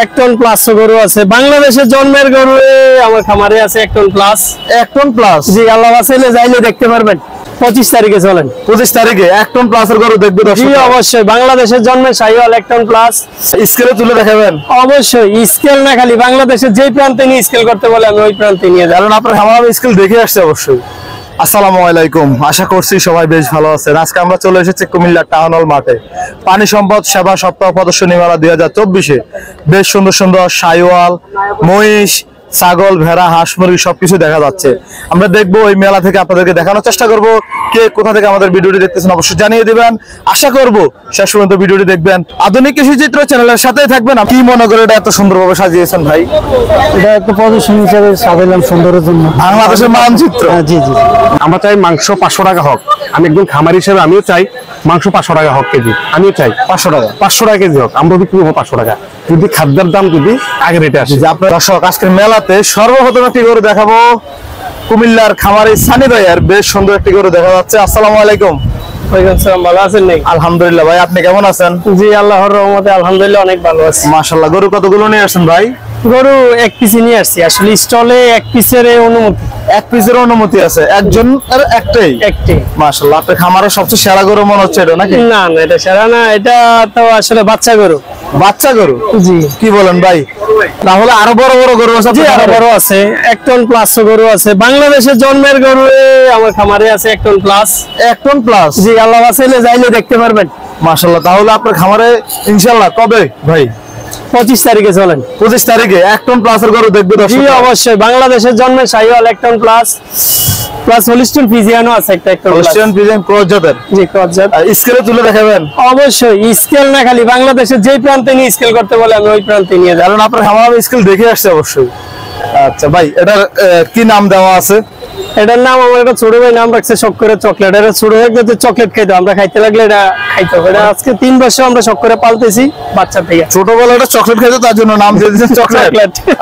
1 ton plus গরু আছে, বাংলাদেশের জন্মের গরু আমার খামারে আছে 1 টন প্লাস। 1 ton plus? জি, আল্লাহ বাঁচাইলে যাইলে দেখতে পারবেন 25 তারিখে চলেন। 25 তারিখে 1 টন প্লাসের গরু দেখবে দর্শক? জি অবশ্যই, বাংলাদেশের জন্মের শাহিওয়াল 1 টন প্লাস। স্কেলে তুলে দেখাবেন? অবশ্যই, স্কেল না খালি বাংলাদেশের যেই প্রান্তে নিয়ে স্কেল করতে বলে আমি ওই প্রান্তে নিয়ে যাই, কারণ আপনার খামারে স্কেল দেখে আসছে অবশ্যই। আসসালামু আলাইকুম, আশা করছি সবাই বেশ ভালো আছেন। আজকে আমরা চলে এসেছি কুমিল্লা টাউন হল মাঠে, পানি সম্পদ সেবা সপ্তাহ প্রদর্শনী মেলা 2024-এ। বেশ সুন্দর সুন্দর শাহিওয়াল, মহিষ, ছাগল, ভেড়া, হাঁস, মুরগি সবকিছু দেখা যাচ্ছে। আমরা দেখবো ওই মেলা থেকে আপনাদেরকে দেখানোর চেষ্টা করব। কে কোথা থেকে আমাদের ভিডিওটি দেখতেছেন অবশ্যই জানিয়ে দিবেন। আশা করব শেষ পর্যন্ত ভিডিওটি দেখবেন। আধুনিক কৃষি চিত্র চ্যানেলের সাথেই থাকবেন। কি মনে করে এটা এত সুন্দরভাবে সাজিয়েছেন ভাই? এটা একটা প্রদর্শনী হিসেবে সাজাইলাম সুন্দরের জন্য, বাংলাদেশের মানচিত্র। জি জি। আমরা চাই মাংস 500 টাকা হোক। আমি একদম খামারি হিসেবে আমিও চাই মাংস 500 টাকা হোক কেজি। আমিও চাই 500 টাকা, 500 টাকা কেজি হোক। আমরা বিক্রি করবো 500 টাকা, যদি খাদ্যের দাম যদি আগে রেটে আসে। আপনার দর্শক, আজকের মেলাতে সর্বপ্রথম একটি গরু দেখাবো। কুমিল্লার খামারি সানি ভাইয়ের বেশ সুন্দর একটি গরু দেখা যাচ্ছে। আসসালামু আলাইকুম। ওয়ালাইকুম সালাম, ভালো আছেন নাকি? আলহামদুলিল্লাহ ভাই, আপনি কেমন আছেন? জি আল্লাহর রহমতে আলহামদুলিল্লাহ অনেক ভালো আছি। মাশাআল্লাহ। গরু কতগুলো নিয়ে আসছেন ভাই? গরু এক পিসে নিয়ে আসছি, আসলে স্টলে এক পিসের অনুমতি। এক পিসের অনুমতি আছে? একজন আর একটাই? একটাই। মাশাআল্লাহ। আপনার খামারের সবচেয়ে সেরা গরু মনে হচ্ছে এটা নাকি? না না, এটা সেরা না, এটা তো আসলে বাচ্চা গরু। বাচ্চা গরু? জি। কি বলেন ভাই? তাহলে আরো বড় বড় গরু আছে? জি আরো বড় আছে, 1 টন প্লাস গরু আছে, বাংলাদেশের জন্মের গরু আমার খামারে আছে 1 টন প্লাস। 1 ton plus? জি, আল্লাহ বাঁচাইলে যাইলে দেখতে পারবেন। মাশাআল্লাহ। তাহলে আপনার খামারে ইনশাআল্লাহ কবে ভাই? 25 তারিখে চলেন। 25 তারিখে 1 টন প্লাসের গরু দেখবে দর্শক? জি অবশ্যই, বাংলাদেশের জন্মের Sahiwal 1 ton plus, plus Holstein ফ্রিজিয়ানও আছে একটা 1 ton plus. Holstein Friesian cross জাতের? জি ক্রস জাত। স্কেলে তুলে দেখাবেন? অবশ্যই, স্কেল না খালি বাংলাদেশের যেই প্রান্তে নিয়ে স্কেল করতে বলে আমি ওই প্রান্তে নিয়ে যাই, কারণ আপনার খামারে স্কেল দেখে আসছে অবশ্যই। আচ্ছা ভাই, এটার কি নাম দেওয়া আছে? এটার নাম আমার একটা ছোট ভাই নাম রাখছে শখ করে চকলেট। এটা ছোট হয়ে গেছে চকলেট খাইতো, আমরা খাইতে লাগলে এটা খাইতে হবে। এটা আজকে 3 বছর আমরা শখ করে পালতেছি বাচ্চা থেকে। ছোটবেলা এটা চকলেট খাইতো, তার জন্য নাম দিয়ে দিয়েছেন চকলেট।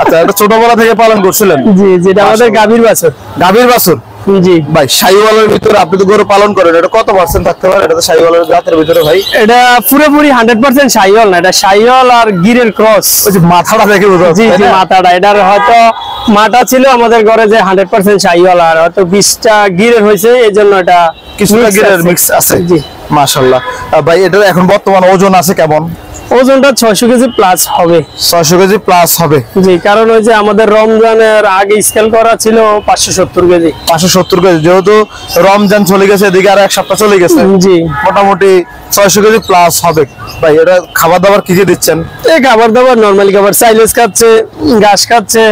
আচ্ছা, এটা ছোটবেলা থেকে পালন করছিলেন? জি, যেটা আমাদের গাভীর বাছুর। গাভীর বাছুর? জি ভাই, শাহিওয়ালের ভিতরে আপনি তো গরু পালন করেন, এটা কত পার্সেন্ট থাকতে পারে? এটা তো শাহিওয়ালের জাতের ভিতরে ভাই। এটা পুরোপুরি 100% শাহিওয়াল না, এটা শাহিওয়াল আর গিরের ক্রস। ওই যে মাথাটা দেখে বোঝা যাচ্ছে। জি জি, মাথাটা এটার হয়তো মাটা ছিল আমাদের ঘরে যে 100% শাহিওয়াল, আর হয়তো 20টা গিরের হয়েছে, এই জন্য এটা কিছুটা গিরের মিক্স আছে। জি মাশাআল্লাহ। ভাই, এটা এখন বর্তমান ওজন আছে কেমন? ওজনটা 600 কেজি প্লাস হবে। 600 কেজি প্লাস হবে? জি, কারণ ওই যে আমাদের রমজানের আগে স্কেল করা ছিল 570 কেজি। 570 কেজি, যেহেতু রমজান চলে গেছে, এদিকে আর 1 সপ্তাহ চলে গেছে, জি মোটামুটি 600 কেজি প্লাস হবে। ভাই, এটা খাবার দাবার কি কি দিচ্ছেন? এই খাবার দাবার নরমালি খাবার, সাইলেজ খাচ্ছে, ঘাস খাচ্ছে,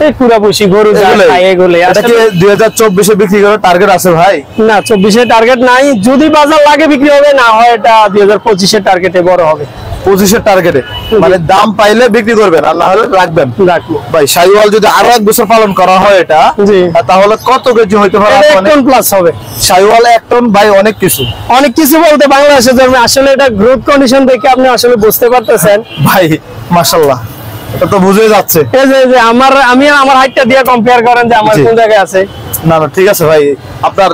এই পুরাপুরি গরু যা খায় এগুলো। এটা কি 2024-এ বিক্রি করার টার্গেট আছে ভাই? না, 24-এ টার্গেট নাই, যদি বাজার লাগে বিক্রি হবে, না হয় এটা 2025-এর টার্গেটে বড় হবে। 25-এর টার্গেটে মানে দাম পাইলে বিক্রি করবেন, আর না হলে রাখবেন? রাখবো। ভাই, শাহিওয়াল যদি আরো 1 বছর পালন করা হয় এটা, জি, তাহলে কত কেজি হইতে পারে? 1 টন প্লাস হবে। শাহিওয়াল 1 টন ভাই, অনেক কিছু। অনেক কিছু বলতে বাংলাদেশের জন্য আসলে এটা গ্রোথ কন্ডিশন দেখে আপনি আসলে বুঝতে পারতেছেন ভাই মাশাআল্লাহ, এটা তো বুঝে যাচ্ছে। এই যে আমি আমার হাইটটা দিয়ে কম্পেয়ার করেন যে আমার কোন জায়গায় আছে। না না, ঠিক আছে ভাই, আপনার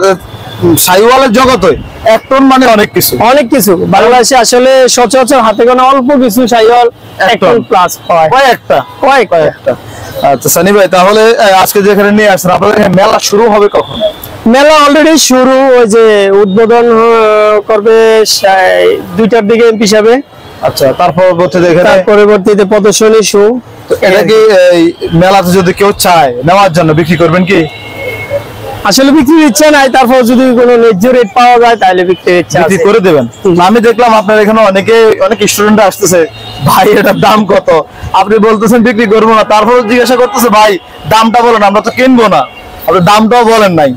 শাহিওয়ালের জগতে 1 টন মানে অনেক কিছু। অনেক কিছু বাংলাদেশে আসলে সচরাচর হাতে গোনা অল্প কিছু শাহিওয়াল 1 টন প্লাস হয়, কয়েকটা। আচ্ছা সানি ভাই, তাহলে আজকে যেখানে নিয়ে আসছেন, আপনাদের মেলা শুরু হবে কখন? মেলা অলরেডি শুরু, ওই যে উদ্বোধন করবে 2টার দিকে এমপি সাহেব। আচ্ছা, তার পরবর্তীতে প্রদর্শনী শো। এটা কি মেলাতে যদি কেউ চায় নেওয়ার জন্য বিক্রি করবেন কি? আসলে বিক্রির ইচ্ছা নাই, তারপর যদি কোনো ন্যায্য রেট পাওয়া যায় তাহলে বিক্রির ইচ্ছা আছে, বিক্রি করে দেবেন। আমি দেখলাম আপনার এখানে অনেক স্টুডেন্ট আসতেছে, ভাই এটার দাম কত? আপনি বলতেছেন বিক্রি করবো না, তারপর জিজ্ঞাসা করতেছে ভাই দামটা বলেন, আমরা তো কিনবো না, আপনি দামটাও বলেন নাই।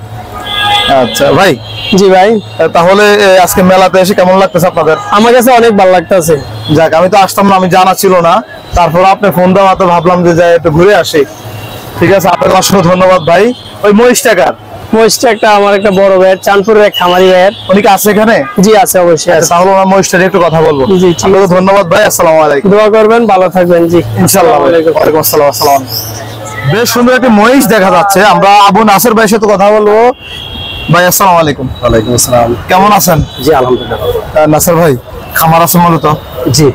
আচ্ছা ভাই। জি ভাই, তাহলে আজকে মেলাতে এসে কেমন লাগতেছে আপনাদের? আমার কাছে অনেক ভালো লাগতেছে। যাক, আমি তো আসতাম না, আমি জানা ছিল না, তারপর আপনি ফোন দেওয়া তো ভাবলাম যে যাই একটু ঘুরে আসি। ঠিক আছে, আপনাকে অসংখ্য ধন্যবাদ ভাই। ওই মহিষ টাকার মহিষটা আমার একটা বড় ভাই, চাঁদপুরের এক খামারি ভাই। উনি কি আছে এখানে? জি আছে, অবশ্যই আছে। তাহলে আমরা মহিষটার একটু কথা বলবো। জি, আপনাকে ধন্যবাদ ভাই। আসসালামু আলাইকুম। দোয়া করবেন, ভালো থাকবেন। জি ইনশাআল্লাহ। ওয়ালাইকুম আসসালাম। আসসালাম। বেশ সুন্দর একটা মহিষ দেখা যাচ্ছে। আমরা আবু নাসের ভাইয়ের সাথে কথা বলবো। ভাই আসসালামু আলাইকুম। ওয়ালাইকুম আসসালাম। কেমন আছেন? জি আলহামদুলিল্লাহ। নাসের ভাই, খামার আছে মূলত? জি।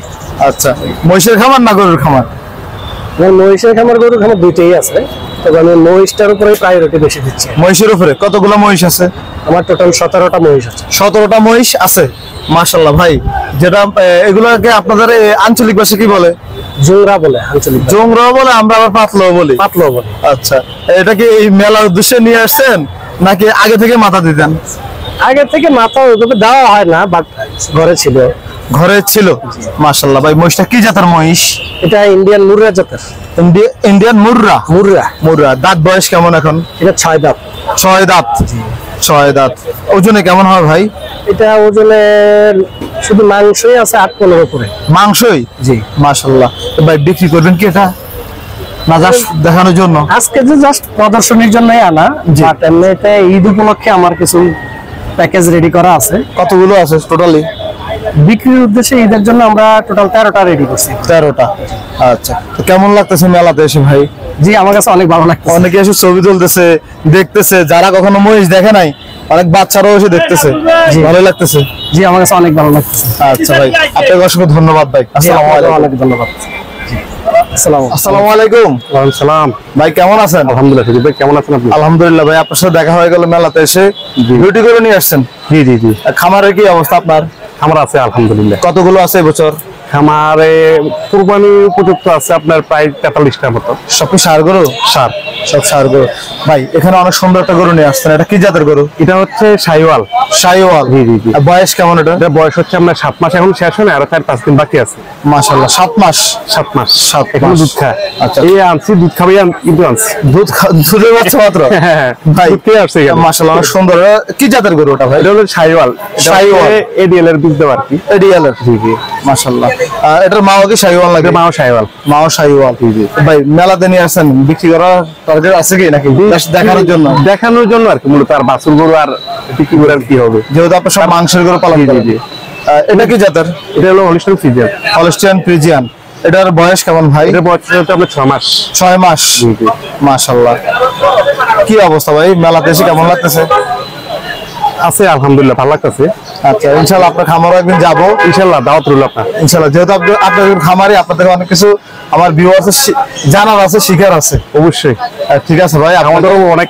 আচ্ছা, মহিষের খামার না গরুর খামার? আমার মহিষের খামার গরুর খামার দুইটাই আছে, তবে আমি মহিষটার উপরে প্রায়োরিটি বেশি দিচ্ছি। মহিষের উপরে কতগুলো মহিষ আছে? আমার টোটাল 17টা মহিষ আছে। 17টা মহিষ আছে, মাশাআল্লাহ ভাই। যেটা এগুলোকে আপনাদের আঞ্চলিক ভাষা কি বলে? জোংরা বলে আঞ্চলিক। জোংরা বলে, আমরা আবার পাতলাও বলি। পাতলাও বলে। আচ্ছা, এটা কি এই মেলার উদ্দেশ্যে নিয়ে আসছেন নাকি আগে থেকে মাথা দিতেন? আগে থেকে মাথা ওইভাবে দেওয়া হয় না, বাট ঘরে ছিল। ঘরে ছিল, মাশাআল্লাহ ভাই। মহিষটা কি জাতের মহিষ? এটা ইন্ডিয়ান মুর্রা জাতের। ইন্ডিয়ান মুর্রা। মুর্রা মুর্রা। দাঁত বয়স কেমন এখন? এটা 6 দাঁত। 6 দাঁত। 6 দাঁত। ওজনে কেমন হয় ভাই? এটা ওজনে শুধু মাংসই আছে 8-15 করে। মাংসই? জি। মাশাআল্লাহ ভাই, বিক্রি করবেন কি এটা না জাস্ট দেখানোর জন্য? আজকে যে জাস্ট প্রদর্শনীর জন্যই আনা, বাট এমনিতে ঈদ উপলক্ষে আমার কিছু প্যাকেজ রেডি করা আছে। কতগুলো আছে টোটালি? বিক্রির উদ্দেশ্যে ঈদের জন্য আমরা টোটাল 13টা রেডি করছি। 13টা। আচ্ছা, তো কেমন লাগতেছে মেলাতে এসে ভাই? জি, আমার কাছে অনেক ভালো লাগছে। অনেকে এসে ছবি তুলতেছে, দেখতেছে, যারা কখনো মহিষ দেখে নাই, অনেক বাচ্চারাও এসে দেখতেছে। ভালো লাগতেছে? জি, আমার কাছে অনেক ভালো লাগছে। আচ্ছা ভাই, আপনাকে অসংখ্য ধন্যবাদ ভাই। আসসালামু আলাইকুম। অনেক ধন্যবাদ। আসসালামু আলাইকুম। ওয়ালাইকুম সালাম। ভাই কেমন আছেন? আলহামদুলিল্লাহ। সুজিত ভাই কেমন আছেন আপনি? আলহামদুলিল্লাহ ভাই, আপনার সাথে দেখা হয়ে গেল মেলাতে এসে। ডিউটি করে নিয়ে আসছেন? জি জি জি। খামারের কি অবস্থা আপনার? খামার আছে আলহামদুলিল্লাহ। কতগুলো আছে এবছর? খামারে কুরবানি উপযুক্ত আছে আপনার প্রায় 43টার মতো। সব কি ষাঁড় গরু? সার। সব ষাঁড় গরু। ভাই এখানে অনেক সুন্দর একটা গরু নিয়ে আসছেন, এটা কি জাতের গরু? এটা হচ্ছে শাহিওয়াল। শাহিওয়াল। জি জি জি। আর বয়স কেমন এটা? এটা বয়স হচ্ছে আপনার 7 মাস এখন শেষ হয় না, আরো 4-5 দিন বাকি আছে। মাশাআল্লাহ, 7 মাস। 7 মাস। 7 এখন মাস। দুধ খায়। আচ্ছা। এই আনছি দুধ খাবে কিন্তু আনছি দুধের বাচ্চা মাত্র? হ্যাঁ ভাই দুধ খেয়ে আসছে এখানে। মাশাআল্লাহ, অনেক সুন্দর। কি জাতের গরু ওটা ভাই? এটা হলো শাহিওয়াল। শাহিওয়াল। এডিএল এর দুধ দেওয়া আর কি। এডিএল এর? জি জি। মাশাআল্লাহ। এটার মাও কি শাহিওয়াল লাগে? এটা মাও শাহিওয়াল। মাও শাহিওয়াল। ভাই মেলাতে নিয়ে আসেন, বিক্রি করার টার্গেট আছে কি নাকি জাস্ট দেখানোর জন্য? দেখানোর জন্য আর কি, মূলত আর বাছুর গরু আর বিক্রি করে আর কি হবে, যেহেতু আপনার সব মাংসের গরু পালন জি, করেন। জি। এটা কি জাতের? এটা হলো হলিস্টিয়ান ফ্রিজিয়ান। Holstein Friesian. এটার বয়স কেমন ভাই? এটা বয়স হচ্ছে আপনার 6 মাস। 6 মাস। জি, জি। মাশাআল্লাহ। কি অবস্থা ভাই, মেলাতে এসে কেমন লাগতেছে? আছে আলহামদুলিল্লাহ, ভালো লাগতেছে। আচ্ছা, ইনশাআল্লাহ আপনার খামারও একদিন যাবো ইনশাআল্লাহ, দাওয়াত রইল আপনার। ইনশাআল্লাহ। যেহেতু আপনার খামারি, আপনাদের অনেক কিছু আমার ভিউয়ার্স জানার আছে, শিখার আছে। অবশ্যই। ঠিক আছে ভাই, আমাদেরও অনেক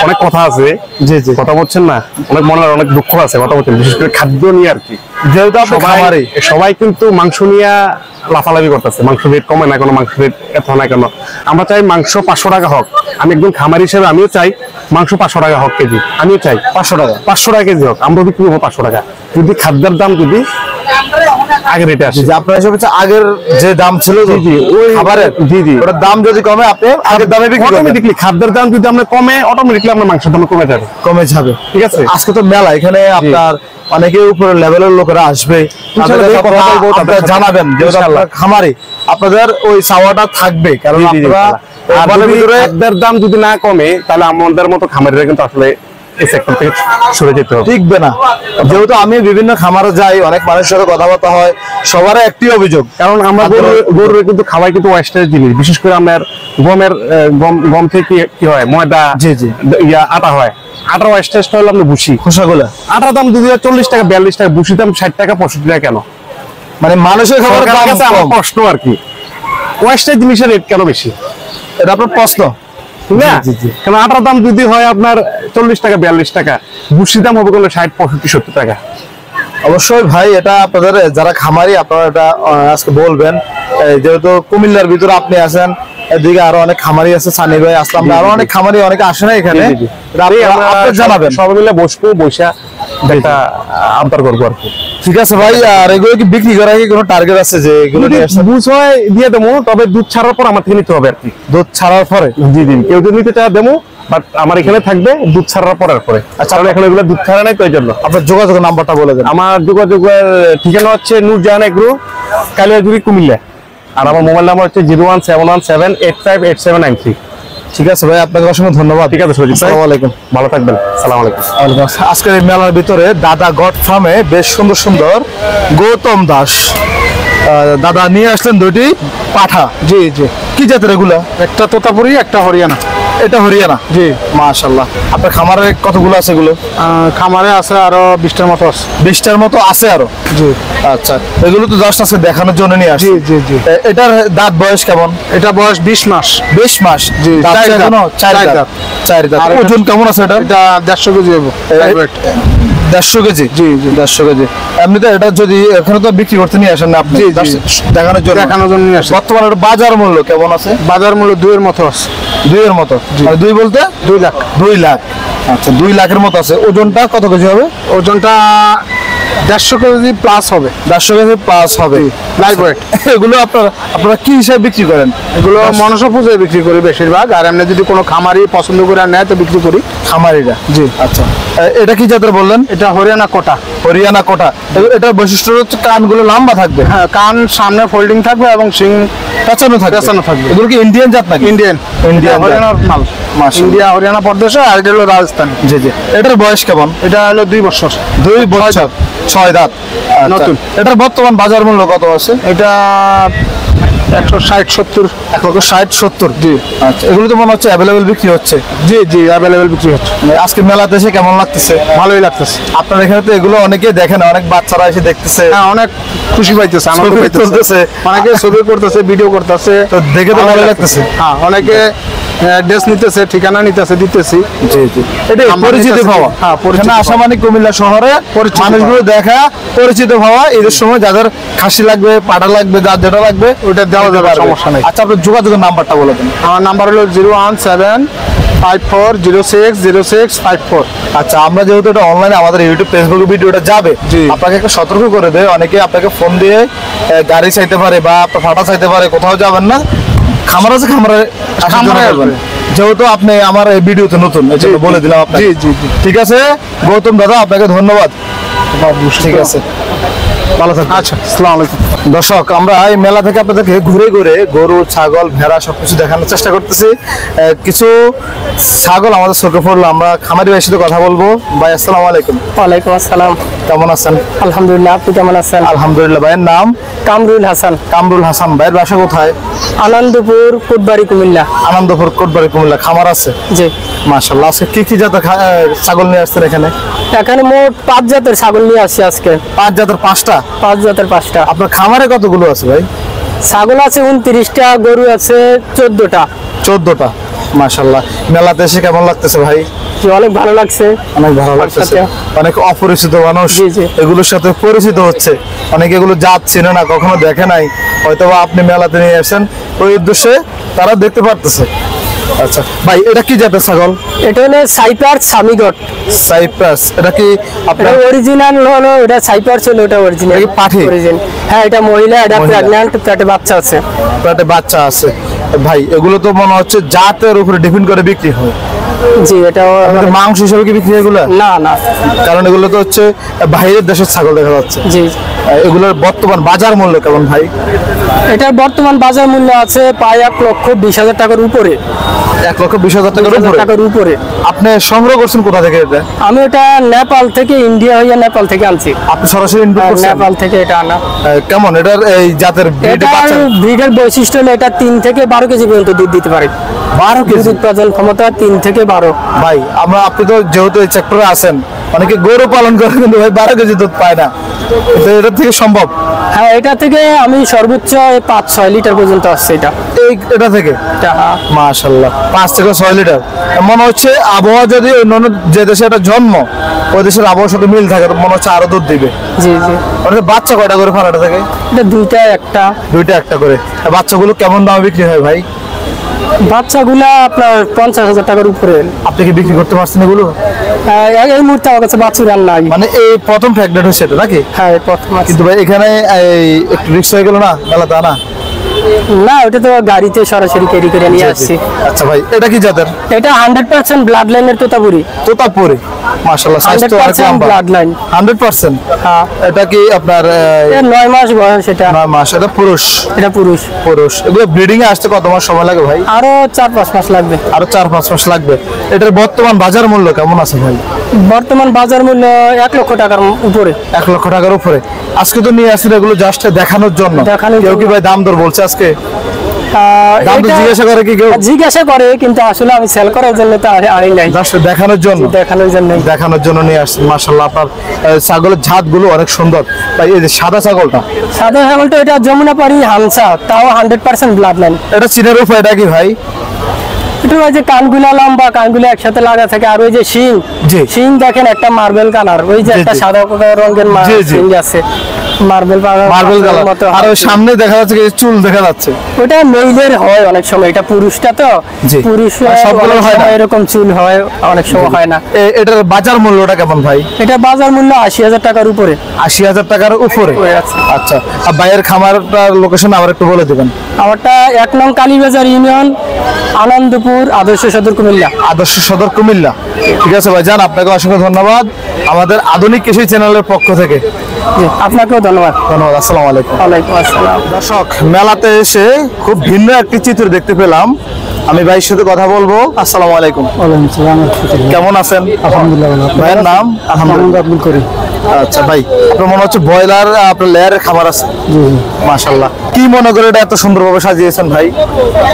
অনেক কথা আছে। জি জি। কথা বলছেন না, অনেক মনের অনেক দুঃখ আছে, কথা বলছেন বিশেষ করে খাদ্য নিয়ে আর কি। যেহেতু আপনি খামারি, সবাই কিন্তু মাংস নিয়ে লাফালাফি করতেছে, মাংস রেট কমে না কেন, মাংস রেট এত না কেন। আমরা চাই মাংস 500 টাকা হোক। আমি একজন খামারি হিসেবে আমিও চাই মাংস 500 টাকা হোক কেজি। আমিও চাই 500 টাকা। 500 টাকা কেজি হোক, আমরা বিক্রি করবো 500 টাকা। যদি খাদ্যের দাম যদি আগের রেটে আসে। আপনার হিসেবে আগের যে দাম ছিল, জি জি, ওই খাবারের, জি জি, ওটার দাম যদি কমে আপনি আগের দামে বিক্রি করবেন। অটোমেটিকলি খাদ্যের দাম যদি আমরা কমে, অটোমেটিকলি আপনার মাংসের দাম কমে যাবে। কমে যাবে, ঠিক আছে। আজকে তো মেলা, এখানে আপনার অনেকে উপরের লেভেলের লোকেরা আসবে, আপনারা জানাবেন যেহেতু আপনারা খামারি, আপনাদের ওই চাওয়াটা থাকবে, কারণ আপনারা খাদ্যের দাম যদি না কমে তাহলে আমাদের মতো খামারিরা কিন্তু আসলে এই সেক্টর থেকে সরে যেতে হবে, টিকবে না। যেহেতু আমি বিভিন্ন খামারে যাই, অনেক মানুষের সাথে কথাবার্তা হয়, সবার একটি অভিযোগ, কারণ আমরা গরুর কিন্তু খাওয়াই কিন্তু ওয়েস্টের জিনিস। বিশেষ করে আমরা গম থেকে কি হয়, ময়দা, জি জি, আটা হয়। আটার ওয়েস্টেজ হলো আমরা ভুসি, খোসাগুলো। আটার দাম যদি 40 টাকা 42 টাকা, ভুসির দাম 60 টাকা 65 টাকা কেন? মানে মানুষের খাবারের দাম কম। প্রশ্ন আর কি, ওয়েস্টের জিনিসের রেট কেন বেশি, এটা আপনার প্রশ্ন, ঠিক না? কারণ আটার দাম যদি হয় আপনার 40 টাকা 42 টাকা, ভুসির দাম হবে কোনো 60 65 70 টাকা। অবশ্যই ভাই, এটা আপনাদের যারা খামারি, আপনারা এটা আজকে বলবেন। যেহেতু কুমিল্লার ভিতরে আপনি আছেন, এদিকে আরো অনেক খামারি আছে, সানি ভাই, আসলাম, আরো অনেক খামারি অনেকে আসে না এখানে, জানাবেন। সবাই মিলে বসবো, বৈশা একটা আবদার করবো আর কি। ঠিক আছে ভাই। আর এগুলো কি বিক্রি করার কি কোনো টার্গেট আছে যে এগুলো বুঝ হয় দিয়ে দেবো, তবে দুধ ছাড়ার পর আমার থেকে নিতে হবে আর কি। দুধ ছাড়ার পরে? জি জি, কেউ যদি নিতে চায় দেবো, বাট আমার এখানে থাকবে দুধ ছাড়ার পরে। আচ্ছা, এখন এগুলো দুধ ছাড়া নাই তো, এই জন্য। আপনার যোগাযোগের নাম্বারটা বলে দেন। আমার যোগাযোগের ঠিকানা হচ্ছে নূরজাহান এগ্রো, কালিয়াজুড়ি, কুমিল্লা। আর আমার মোবাইল নাম্বার হচ্ছে 01717858793। ঠিক আছে ভাই, আপনাকে অসংখ্য ধন্যবাদ। ঠিক আছে সজিব, আসসালামু আলাইকুম। ভালো থাকবেন। আসসালামু আলাইকুম। আজকের এই মেলার ভিতরে দাদা গড ফার্মে বেশ সুন্দর সুন্দর গৌতম দাস দাদা নিয়ে আসলেন দুটি পাঠা। জি জি। কি জাতের এগুলা? একটা তোতাপুরি, একটা হরিয়ানা। এটা হরিয়ানা। জি। মাশাআল্লাহ। আপনার খামারে কতগুলো আছে এগুলো? খামারে আছে আরো 20টার মতো আছে। 20টার মতো আছে আরো? জি। আচ্ছা, এগুলো তো জাস্ট আছে দেখানোর জন্য নিয়ে আসছি। জি জি জি। এটার দাঁত বয়স কেমন? এটা বয়স 20 মাস। 20 মাস? জি। দাঁত চার এখনো? দাঁত। চার চার দাঁত। দাঁত। চার দাঁত। আর এটা- ওজন কেমন আছে এটা? এটা 150 কেজি হবে। 150 কেজি? জি জি। 150 কেজি। এমনিতে এটা যদি এখানে তো বিক্রি করতে নিয়ে আসেন না আপনি? জি, জি। just দেখানোর জন্য। দেখানোর জন্য নিয়ে আসি। বর্তমানে এটার বাজার মূল্য কেমন আছে? বাজার মূল্য 2 এর মতো আছে। 2 এর মতো? মানে 2 বলতে 2 লাখ। 2 লাখ। আচ্ছা, 2 লাখের মতো আছে। ওজনটা কত কেজি হবে? ওজনটা 150 কেজি প্লাস হবে। 150 কেজি প্লাস হবে। Light weight. এগুলো আপনারা কি হিসাবে বিক্রি করেন? এগুলো মনসা পূজায় বিক্রি করি বেশিরভাগ, আর এমনি যদি কোনো খামারি পছন্দ করে নেয় তো বিক্রি করি। খামারিরা? জি। আচ্ছা, এটা কি জাতের বললেন? এটা হরিয়ানা কোটা। হরিয়ানা কোটা। এটার বৈশিষ্ট্য হচ্ছে কানগুলো লম্বা থাকবে। হ্যাঁ, কান সামনে ফোল্ডিং থাকবে এবং শিং পেছানো থাকবে। পেছানো থাকবে। এগুলো কি ইন্ডিয়ান জাত নাকি? ইন্ডিয়ান। ইন্ডিয়ান জাত। হরিয়ানার মাল। মাশাআল্লাহ। ইন্ডিয়া হরিয়ানা প্রদেশে, আর এটা হলো রাজস্থান। জি জি। এটার বয়স কেমন? এটা হলো 2 বছর। 2 বছর। 6 দাঁত। আচ্ছা। নতুন। এটার বর্তমান বাজার মূল্য কত আছে? এটা 160-70। 160-70? জি। আচ্ছা, এগুলো তো মনে হচ্ছে অ্যাভেলেবেল বিক্রি হচ্ছে। জি জি, অ্যাভেলেবেল বিক্রি হচ্ছে। মানে আজকে মেলাতে এসে কেমন লাগতেছে? ভালোই লাগতেছে। আপনার এখানে তো এগুলো অনেকেই দেখেন, অনেক বাচ্চারা এসে দেখতেছে। হ্যাঁ, অনেক খুশি পাইতেছে, আনন্দ ছবি পাইতেছে। তুলতেছে। অনেকে ছবি করতেছে, ভিডিও করতেছে। তো দেখে তো ভালো লাগতেছে। হ্যাঁ, অনেকে ড্রেস নিতেছে, ঠিকানা নিতেছে, দিতেছি। জি জি। এটা আমরা পরিচিত নিতেছি। হওয়া। হ্যাঁ, পরিচিত এখানে আসা হওয়া। মানে কুমিল্লা শহরে পরিচিত মানুষগুলো দেখা, পরিচিত হওয়া। এদের সময় যাদের খাসি লাগবে, পাটা লাগবে, যার যেটা লাগবে ওটা দেওয়া যাবে, পারবে। সমস্যা নেই। আচ্ছা, আপনার যোগাযোগের নাম্বারটা বলে দিন। আমার নাম্বার হলো 01754060654। আচ্ছা, আমরা যেহেতু এটা অনলাইনে আমাদের ইউটিউব ফেসবুকে ভিডিওটা যাবে, জি। আপনাকে একটা সতর্ক করে দেয়। অনেকে আপনাকে ফোন দিয়ে গাড়ি চাইতে পারে বা আপনার ফাটা চাইতে পারে, কোথাও যাবেন না, খামার আছে, খামারে খামারে আসবেন। যেহেতু আপনি আমার এই ভিডিওতে নতুন, এই জন্য বলে দিলাম আপনাকে। জি জি জি। ঠিক আছে গৌতম দাদা, আপনাকে ধন্যবাদ। ঠিক আছে, ভালো থাকবেন। আচ্ছা, আসসালামু আলাইকুম। দর্শক, আমরা এই মেলা থেকে আপনাদেরকে ঘুরে ঘুরে গরু, ছাগল, ভেড়া সবকিছু দেখানোর চেষ্টা করতেছি। কিছু ছাগল আমাদের চোখে পড়লো, আমরা খামারি ভাইয়ের সাথে কথা বলবো। ভাই, আসসালামু আলাইকুম। ওয়ালাইকুম আসসালাম। কেমন আছেন? আলহামদুলিল্লাহ, আপনি কেমন আছেন? আলহামদুলিল্লাহ। ভাইয়ের নাম? কামরুল হাসান। কামরুল হাসান। ভাইয়ের বাসা কোথায়? আনন্দপুর, কোটবাড়ি, কুমিল্লা। আনন্দপুর, কোটবাড়ি, কুমিল্লা। খামার আছে? জি। মাশাআল্লাহ। আজকে কি কি জাতের ছাগল নিয়ে আসছেন এখানে? এখানে মোট 5 জাতের ছাগল নিয়ে আসছি আজকে। 5 জাতের 5টা? 5 জাতের 5টা। আপনার খামারে কতগুলো আছে ভাই? ছাগল আছে 29টা, গরু আছে 14টা। 14টা। মাশাআল্লাহ। মেলাতে এসে কেমন লাগতেছে ভাই? জি, অনেক ভালো লাগছে। অনেক ভালো লাগতেছে। সাথে। অনেক অপরিচিত মানুষ জি, জি। এগুলোর সাথে পরিচিত হচ্ছে। অনেকে এগুলো জাত চিনে না, কখনো দেখে নাই, হয়তোবা আপনি মেলাতে নিয়ে আসেন ওই উদ্দেশ্যে তারা দেখতে পারতেছে। আচ্ছা ভাই, এটা কি জাতের ছাগল? এটা হলো সাইপার সামিগট। সাইপ্রাস। এটা কি এটা আপনার অরিজিনাল হলো, এটা সাইপার ছিল, এটা অরিজিনাল। এটা কি পাঠি? অরিজিনাল। হ্যাঁ, এটা মহিলা, এটা মহিলা। প্রেগন্যান্ট, পেটে বাচ্চা আছে। পেটে বাচ্চা আছে? ভাই, এগুলো তো মনে হচ্ছে জাতের উপরে ডিপেন্ড করে বিক্রি হয়। জি, এটা আপনাদের মাংস হিসেবে কি বিক্রি হয় এগুলো? না না। কারণ এগুলো তো হচ্ছে বাইরের দেশের ছাগল দেখা যাচ্ছে। জি। এগুলোর বর্তমান বাজার মূল্য কেমন ভাই? এটার বর্তমান বাজার মূল্য আছে প্রায় 1,20,000 টাকার উপরে। 1,20,000 টাকার 20,000 উপরে? টাকার উপরে। আপনি সংগ্রহ করছেন কোথা থেকে এটা? আমি এটা নেপাল থেকে, ইন্ডিয়া হইয়া নেপাল থেকে আনছি। আপনি সরাসরি ইনপুট করছেন? নেপাল থেকে এটা আনা। কেমন এটার এই জাতের ব্রিড এটার বাচ্চা? ব্রিডের বৈশিষ্ট্য হলো এটা 3 থেকে 12 কেজি পর্যন্ত দুধ দিতে পারে। 12 কেজি? দুধ উৎপাদন ক্ষমতা 3 থেকে 12। ভাই, আপনি তো যেহেতু এই সেক্টরে আছেন, অনেকে গরু পালন করে কিন্তু ভাই 12 কেজি দুধ পায় না, তো এটা থেকে সম্ভব? হ্যাঁ, এটা থেকে আমি সর্বোচ্চ 5-6 লিটার পর্যন্ত আসছে এটা। এটা থেকে? এটা, হ্যাঁ। মাশাআল্লাহ, 5 থেকে 6 লিটার। মনে হচ্ছে আবহাওয়া যদি অন্যান্য যে দেশে এটা জন্ম, ওই দেশের আবহাওয়ার সাথে মিল থাকে, তো মনে হচ্ছে আরো দুধ দিবে। জি জি। মানে বাচ্চা কয়টা করে ফারাটা থেকে? এটা 2টা, একটা। 2টা, একটা করে। আর বাচ্চাগুলো কেমন দামে বিক্রি হয় ভাই? বাচ্চাগুলা আপনার 50,000 টাকার উপরে। আপনি কি বিক্রি করতে পারছেন এগুলো? এই মুহূর্তে আমার কাছে বাছুর আর নাই। মানে এই প্রথম প্রেগনেন্ট হচ্ছে এটা নাকি? হ্যাঁ, এই প্রথম আছে। কিন্তু ভাই এখানে এই একটু রিস্ক হয়ে গেল না মেলাতে আনা? না, ওটা তো গাড়িতে সরাসরি ক্যারি করে নিয়ে আসছি। আচ্ছা ভাই, এটা কি জাতের? এটা 100% ব্লাড লাইনের তোতাপুরি। তোতাপুরি। মাশাআল্লাহ, স্বাস্থ্য অনেক 100% লম্বা। Blood line. 100%? হ্যাঁ। এটা কি আপনার 9 মাস বয়স এটা। 9 মাস? এটা পুরুষ? এটা পুরুষ। পুরুষ। এগুলো ব্রিডিং এ আসতে কত মাস সময় লাগে ভাই? আরো 4-5 মাস লাগবে। আরো 4-5 মাস লাগবে। এটার বর্তমান বাজার মূল্য কেমন আছে ভাই? বর্তমান বাজার মূল্য 1 লক্ষ টাকার উপরে। 1 লক্ষ টাকার উপরে। আজকে তো নিয়ে আসছেন এগুলো জাস্ট দেখানোর জন্য। দেখানোর কেউ কি জন্য। ভাই দাম দর বলছে আজকে? দাম তো এটা- জিজ্ঞাসা করে কি কেউ? জিজ্ঞাসা করে, কিন্তু আসলে আমি সেল করার জন্য তো আনি নাই, জাস্ট দেখানোর জন্য দেখানোর জন্য নিয়ে আসছেন। মাশাআল্লাহ, আপনার ছাগলের জাত গুলো অনেক সুন্দর। ভাই এই যে সাদা ছাগলটা, সাদা ছাগলটা এটা যমুনাপাড়ি হামসা, তাও 100% ব্লাড লাইন। এটা চিনের উপায়টা কি ভাই? একটু ওই যে কানগুলা লম্বা, কানগুলা একসাথে লাগা থাকে, আর ওই যে শিং, জি। শিং দেখেন একটা মার্বেল কালার, ওই যে জি, একটা জি। সাদা রঙের জি, জি। শিং আছে, মার্বেল মার্বেল কালার, মতো। আর ওই সামনে দেখা যাচ্ছে কি চুল দেখা যাচ্ছে। ওটা মেইলের হয় অনেক সময়, এটা পুরুষটা তো, জি। পুরুষ আর সবগুলোর হয় না? এরকম চুল হয়, অনেক সময় হয় না। এটার বাজার মূল্যটা কেমন ভাই? এটা বাজার মূল্য 80,000 টাকার উপরে। 80,000 টাকার উপরে। উপরে আছে। আচ্ছা, আর ভাইয়ের খামারটার লোকেশন আবার একটু বলে দিবেন। আমারটা 1 নং কালীবাজার ইউনিয়ন, আনন্দপুর, আদর্শ সদর, কুমিল্লা। আদর্শ সদর, কুমিল্লা। ঠিক আছে ভাই, যান, আপনাকে অসংখ্য ধন্যবাদ আমাদের আধুনিক কৃষি চ্যানেলের পক্ষ থেকে। জি, আপনাকেও ধন্যবাদ। ধন্যবাদ, আসসালামু আলাইকুম। ওয়ালাইকুম আসসালাম। দর্শক, মেলাতে এসে খুব ভিন্ন একটি চিত্র দেখতে পেলাম। আমি ভাইয়ের সাথে কথা বলবো। আসসালামু আলাইকুম, কেমন আছেন? আলহামদুলিল্লাহ। ভাইয়ের নাম? আলহামদুলিল্লাহ। আব্দুল করিম। আচ্ছা ভাই, আপনার মনে হচ্ছে ব্রয়লার আপনার লেয়ারের খাবার আছে। মাশাআল্লাহ, কি মনে করে এটা এত সুন্দরভাবে সাজিয়েছেন ভাই?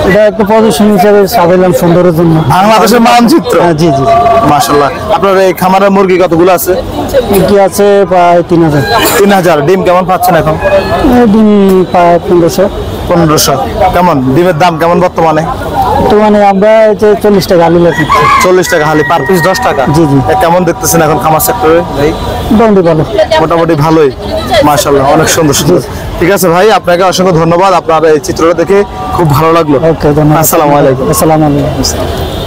এটা একটা প্রদর্শন হিসাবে সাজাইলাম সুন্দরের জন্য। বাংলাদেশের মানচিত্র। জি জি। মাশাআল্লাহ, আপনার এই খামারের মুরগি কতগুলো আছে? কি আছে প্রায় 3000। 3000। ডিম কেমন পাচ্ছেন এখন? ডিম প্রায় 1500। 1500। কেমন ডিমের দাম কেমন বর্তমানে? তো মানে আমরা যে 40 টাকা আলু লাগছে। 40 টাকা হালি, পার পিস 10 টাকা। জি, জি। কেমন দেখতেছেন এখন খামার সেক্টরে ভাই? মোটামুটি ভালো। মোটামুটি ভালোই, মাশাআল্লাহ, অনেক সুন্দর সুন্দর। ঠিক আছে ভাই, আপনাকে অসংখ্য ধন্যবাদ, আপনার এই চিত্রটা দেখে খুব ভালো লাগলো। ওকে, ধন্যবাদ। আসসালামু আলাইকুম। আসসালামু আলাইকুম।